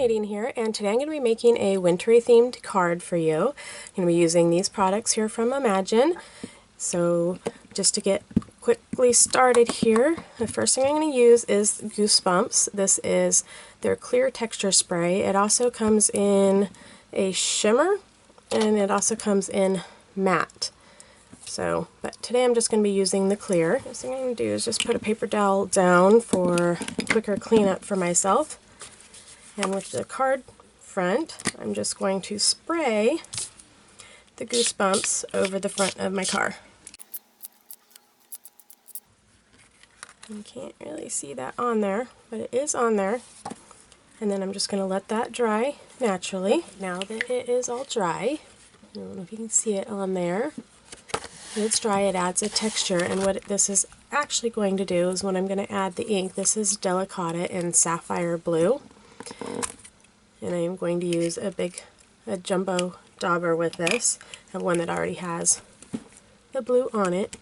Nadine here, and today I'm going to be making a wintry themed card for you. I'm going to be using these products here from Imagine. So just to get quickly started here, the first thing I'm going to use is Goosebumps. This is their clear texture spray. It also comes in a shimmer and it also comes in matte. But today I'm just going to be using the clear. The first thing I'm going to do is just put a paper towel down for quicker cleanup for myself. And with the card front, I'm just going to spray the Goosebumps over the front of my car. You can't really see that on there, but it is on there. And then I'm just going to let that dry naturally. Now that it is all dry, I don't know if you can see it on there. When it's dry, it adds a texture, and what this is actually going to do is when I'm going to add the ink, this is Delicata in Sapphire Blue. And I am going to use a jumbo dauber with this, and one that already has the blue on it.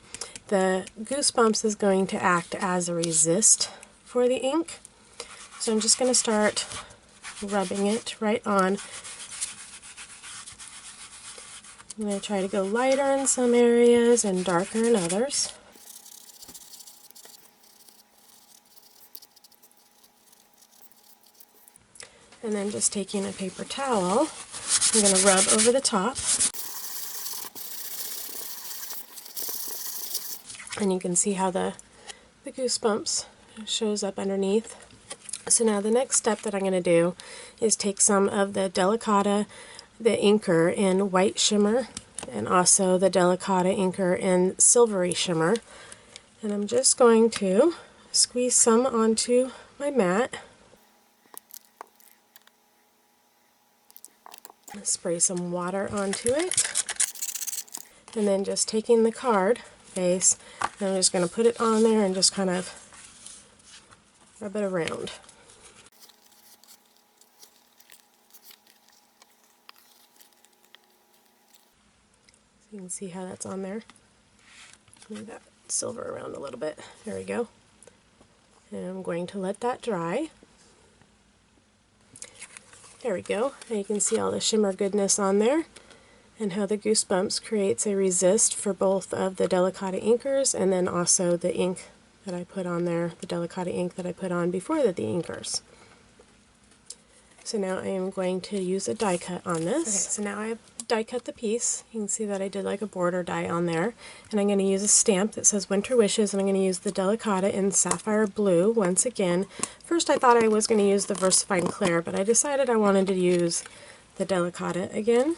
The Goosebumps is going to act as a resist for the ink. So I'm just going to start rubbing it right on. I'm going to try to go lighter in some areas and darker in others. And then just taking a paper towel, I'm going to rub over the top. And you can see how the Goosebumps shows up underneath. So now the next step that I'm going to do is take some of the Delicata, the inker in white shimmer, and also the Delicata inker in silvery shimmer. And I'm just going to squeeze some onto my mat. Spray some water onto it, and then just taking the card base, and I'm just going to put it on there and just kind of rub it around. So you can see how that's on there. Move that silver around a little bit. There we go. And I'm going to let that dry. There we go. Now you can see all the shimmer goodness on there, and how the Goosebumps creates a resist for both of the Delicata inkers, and then also the ink that I put on there, the Delicata ink that I put on before the inkers. So now I am going to use a die cut on this. Okay, so now I have die cut the piece. You can see that I did like a border die on there, and I'm going to use a stamp that says Winter Wishes, and I'm going to use the Delicata in Sapphire Blue once again. First I thought I was going to use the VersaFine Clair, but I decided I wanted to use the Delicata again.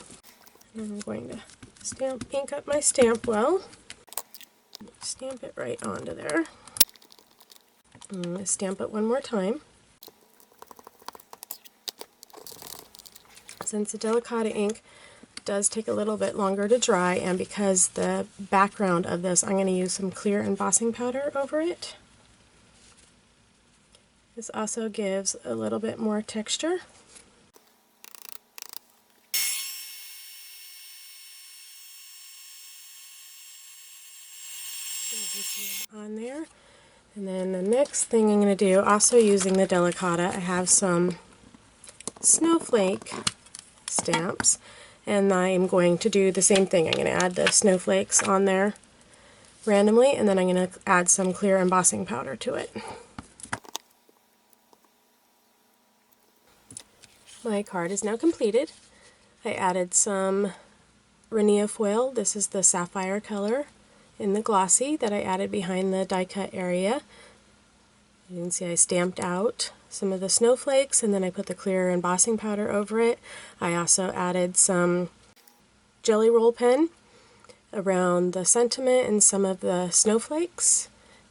And I'm going to ink up my stamp well. Stamp it right onto there. I'm going to stamp it one more time. Since the Delicata ink does take a little bit longer to dry, and because the background of this, I'm going to use some clear embossing powder over it. This also gives a little bit more texture. You can see that on there. And then the next thing I'm going to do, also using the Delicata, I have some snowflake stamps, and I'm going to do the same thing. I'm going to add the snowflakes on there randomly, and then I'm going to add some clear embossing powder to it. My card is now completed. I added some Renia foil. This is the sapphire color in the glossy that I added behind the die cut area. You can see I stamped out some of the snowflakes, and then I put the clear embossing powder over it. I also added some jelly roll pen around the sentiment and some of the snowflakes.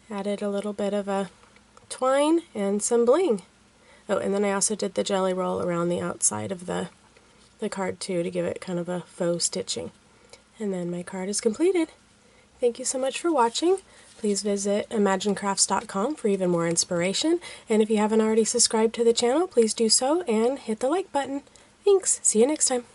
Added a little bit of a twine and some bling. Oh, and then I also did the jelly roll around the outside of the card too, to give it kind of a faux stitching. And then my card is completed. Thank you so much for watching. Please visit imaginecrafts.com for even more inspiration. And if you haven't already subscribed to the channel, please do so and hit the like button. Thanks. See you next time.